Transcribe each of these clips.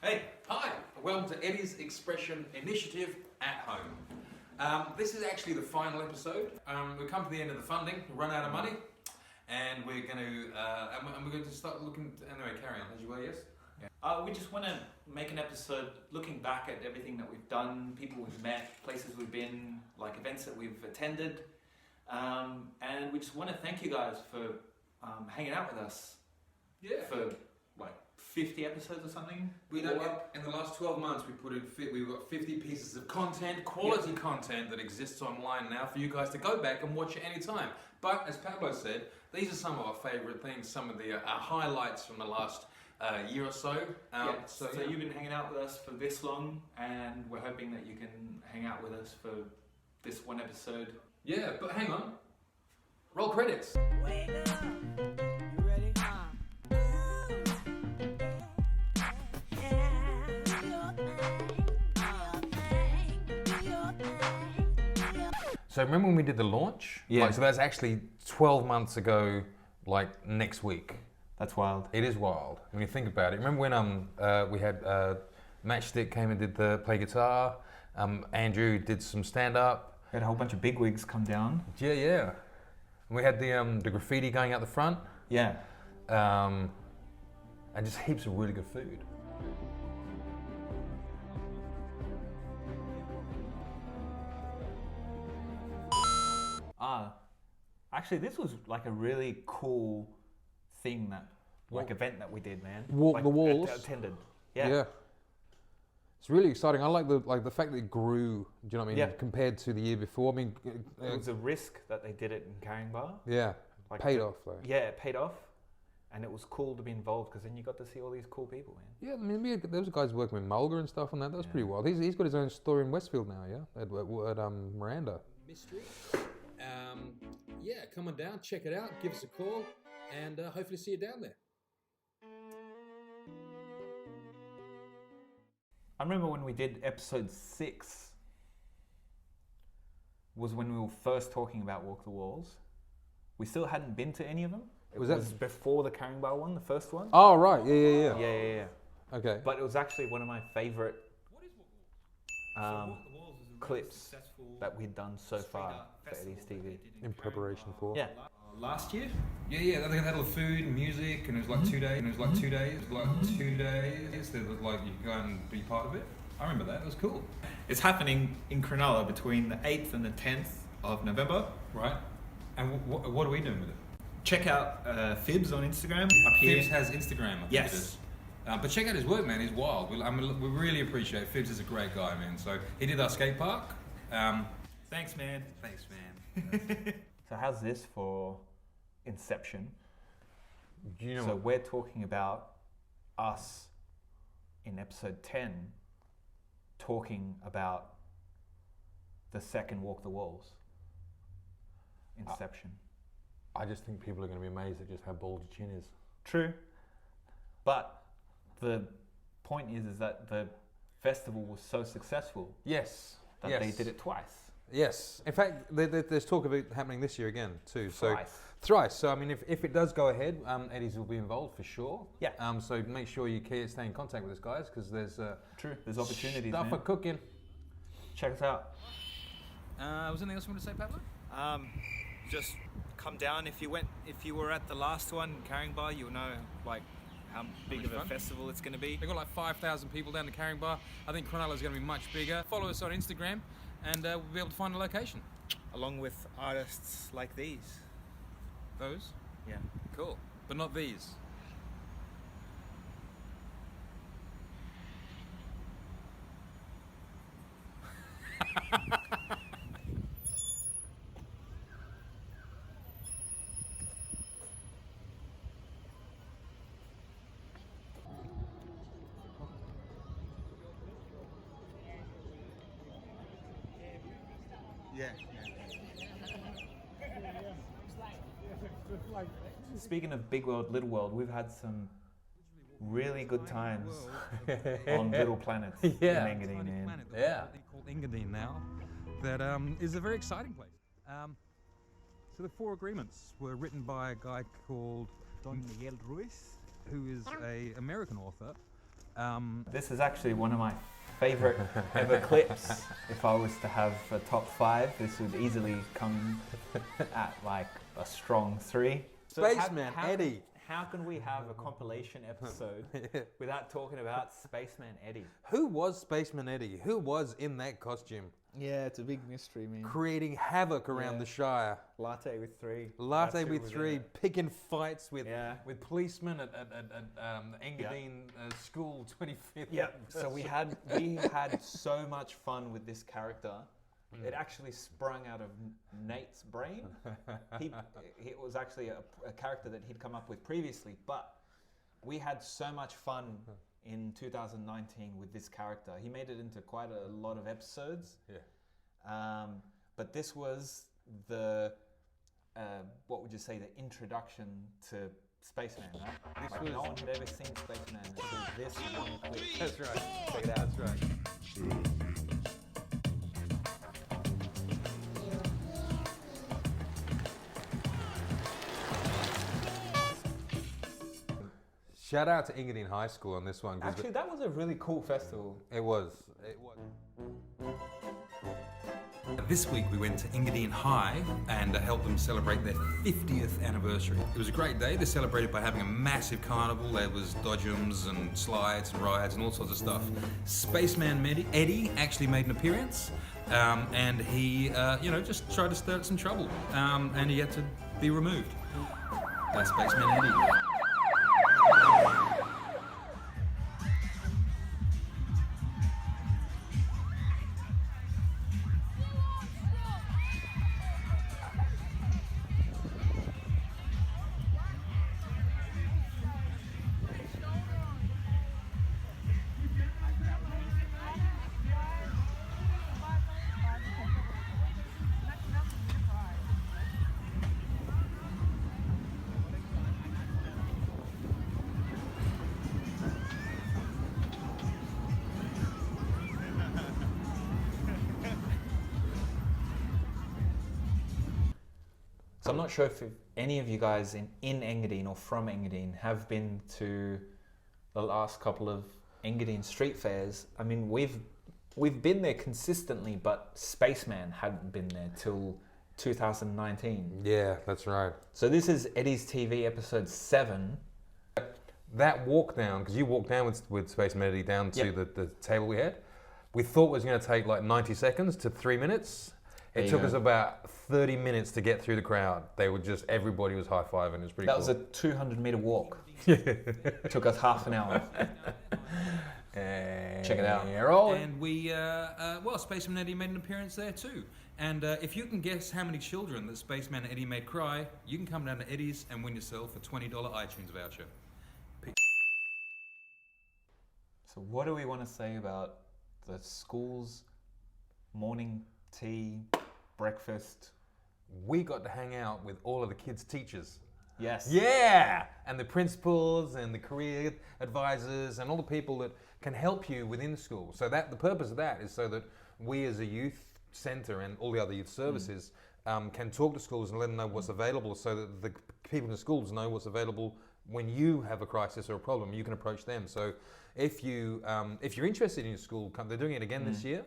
Hey, hi, welcome to Eddie's Expression Initiative at Home. This is actually the final episode. We've come to the end of the funding, we've run out of money, and we're going to start looking. Anyway, carry on as you were, yes? Yeah. We just want to make an episode looking back at everything that we've done, people we've met, places we've been, like events that we've attended, and we just want to thank you guys for hanging out with us. Yeah. For like 50 episodes or something. In the last 12 months, we've got 50 pieces of content, quality content that exists online now for you guys to go back and watch at any time. But as Pablo said, these are some of our favourite things, some of the highlights from the last year or so. So you've been hanging out with us for this long, and we're hoping that you can hang out with us for this one episode. Yeah, but hang on. Roll credits. Wake up. You ready? So remember when we did the launch? Yeah. Like, so that's actually 12 months ago, like next week. That's wild. It is wild when you think about it. Remember when we had Matchstick came and did play guitar. Andrew did some stand up. We had a whole bunch of bigwigs come down. Yeah. And we had the graffiti going out the front. Yeah. And just heaps of really good food. Actually, this was like a really cool thing event that we did, man. Walk the walls. Attended. Yeah. It's really exciting. I like the fact that it grew. Do you know what I mean? Yeah. Compared to the year before. I mean, It was a risk that they did it in Caringbah. yeah, Like paid off though. Yeah, it paid off, and it was cool to be involved because then you got to see all these cool people, man. Yeah, I mean, there was guys working with Mulga and stuff on that. That was pretty wild. He's got his own store in Westfield now. Yeah, at Miranda. Mystery. Yeah, come on down, check it out, give us a call, and hopefully see you down there. I remember when we did episode 6 was when we were first talking about Walk the Walls. We still hadn't been to any of them. It was before the Caringbah one, the first one. Oh right, yeah. Yeah. Okay. But it was actually one of my favourite clips that we'd done so far for Eddie's TV. In preparation for. Yeah. Last year? Yeah. They had all the food and music, and it was like 2 days. And it was like 2 days. It was like 2 days. There was like you could go and be part of it. I remember that. It was cool. It's happening in Cronulla between the 8th and the 10th of November. Right. And what are we doing with it? Check out Fibs on Instagram. Up here. Fibs has Instagram. I think Yes. It is. But check out his work, man. He's wild. We really appreciate it. Fibs is a great guy, man. So he did our skate park. Thanks, man. So how's this for Inception? Do you know So we're talking about us in episode 10 talking about the second Walk the Walls. Inception. I just think people are going to be amazed at just how bald your chin is. True. But the point is that the festival was so successful Yes. that they did it twice. Yes. In fact, there's talk of it happening this year again too. So Thrice. thrice. So I mean, if it does go ahead, Eddie's will be involved for sure. Yeah. So make sure you stay in contact with us, guys, because there's True. There's opportunities, stuff man. for cooking. Check us out. Was anything else you want to say, Pablo? Just come down if you were at the last one, Caringbah, you'll know like how big of a festival it's going to be. They've got like 5,000 people down to Caringbah. I think Cronulla is going to be much bigger. Follow us on Instagram, and we'll be able to find a location. Along with artists like these. Those? Yeah. Cool. But not these. Yeah. Speaking of Big World, Little World, we've had some really good times on Little Planets in Engadine, man. Yeah. Called Engadine now, that is a very exciting place. So the 4 agreements were written by a guy called Don Miguel Ruiz, who is an American author, This is actually one of my favorite ever clips. If I was to have a top 5, this would easily come at like a strong 3. Spaceman Eddie. How can we have a compilation episode without talking about Spaceman Eddie? Who was Spaceman Eddie? Who was in that costume? Yeah, it's a big mystery, man. Creating havoc around the Shire. Latte with 3. Latte That's who with was in 3, it. picking fights with Yeah. with policemen at Engadine School 25th. Yeah. So we had so much fun with this character. It actually sprung out of Nate's brain. It was actually a character that he'd come up with previously, but we had so much fun in 2019 with this character. He made it into quite a lot of episodes. Yeah. But this was the what would you say, the introduction to Spaceman, right? Like no one had ever seen Spaceman until this one clip. That's right. Check it out. That's right. Shout out to Engadine High School on this one. 'Cause Actually, that was a really cool festival. it was. This week we went to Engadine High and helped them celebrate their 50th anniversary. It was a great day. They celebrated by having a massive carnival. There was dodgems and slides and rides and all sorts of stuff. Spaceman Eddie actually made an appearance, and he, just tried to stir up some trouble, and he had to be removed. That's Spaceman Eddie. So I'm not sure if any of you guys in Engadine or from Engadine have been to the last couple of Engadine street fairs. I mean, we've been there consistently, but Spaceman hadn't been there till 2019. Yeah, that's right. So this is Eddie's TV episode 7. That walk down, because you walked down with Spaceman Eddie down to Yep. the table we had, we thought it was going to take like 90 seconds to 3 minutes. There It you took go. us about 30 minutes to get through the crowd. They were just, everybody was high-fiving. It was pretty That cool. was a 200-meter walk. It took us half an hour. Check it out. And we, Spaceman Eddie made an appearance there too. And if you can guess how many children that Spaceman Eddie made cry, you can come down to Eddie's and win yourself a $20 iTunes voucher. So what do we want to say about the school's morning tea, breakfast? We got to hang out with all of the kids' teachers. Yes. Yeah! And the principals and the career advisors and all the people that can help you within school. So that the purpose of that is so that we as a youth centre and all the other youth services can talk to schools and let them know what's available, so that the people in the schools know what's available when you have a crisis or a problem. You can approach them. So if you're interested in your school, they're doing it again this year.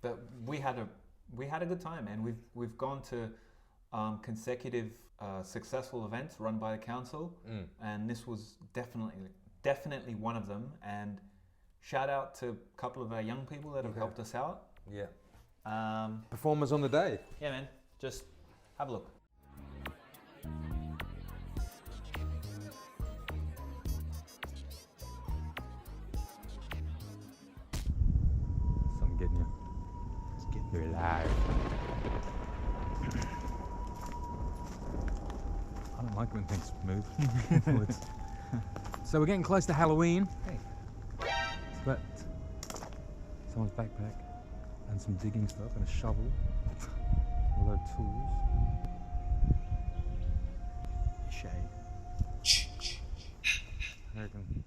But we had a good time, and we've gone to consecutive successful events run by the council, and this was definitely one of them. And shout out to a couple of our young people that have helped us out. Yeah. Um, Performers on the day. yeah, man, just have a look. I'm getting you. Let's get you alive. I don't like when things move forwards. So we're getting close to Halloween. Hey. But someone's backpack and some digging stuff and a shovel. All those tools. Shade. I reckon.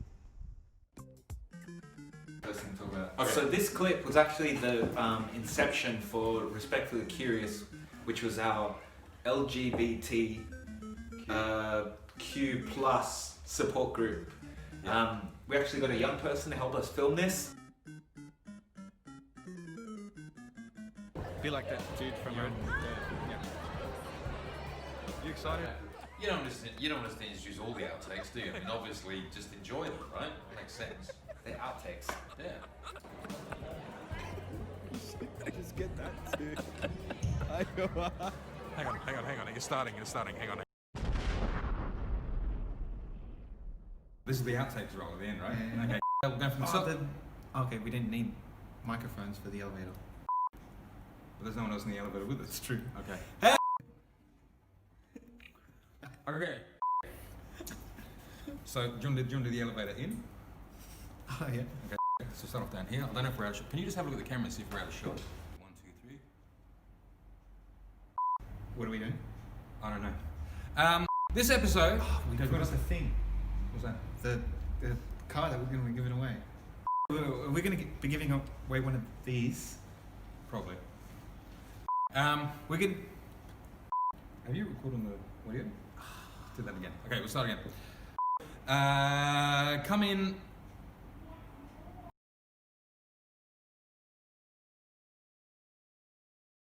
So this clip was actually the inception for Respectfully Curious, which was our LGBT Q plus support group, We actually got a young person to help us film this. Be like that dude from yeah. You excited? You don't want us to introduce all the outtakes, do you? I mean, obviously, just enjoy them, right? Makes sense. They're outtakes. Yeah. Just get that too. Hang on. You're starting. Hang on. This is the outtakes roll at the end, right? Yeah. Okay. We'll go from the top. Okay, we didn't need microphones for the elevator. But there's no one else in the elevator with us. It's true. Okay. Okay. So, do you want to do the elevator in? Oh yeah. Okay. So start off down here. I don't know if we're out of shot. Can you just have a look at the camera and see if we're out of shot? 1, 2, 3. What are we doing? I don't know. This episode. We Okay, got us the thing. What's that? The car that we're going to be giving away. We're going to be giving away one of these. Probably. We can. Have you recorded on the audio? Do that again. Okay, we'll start again. Come in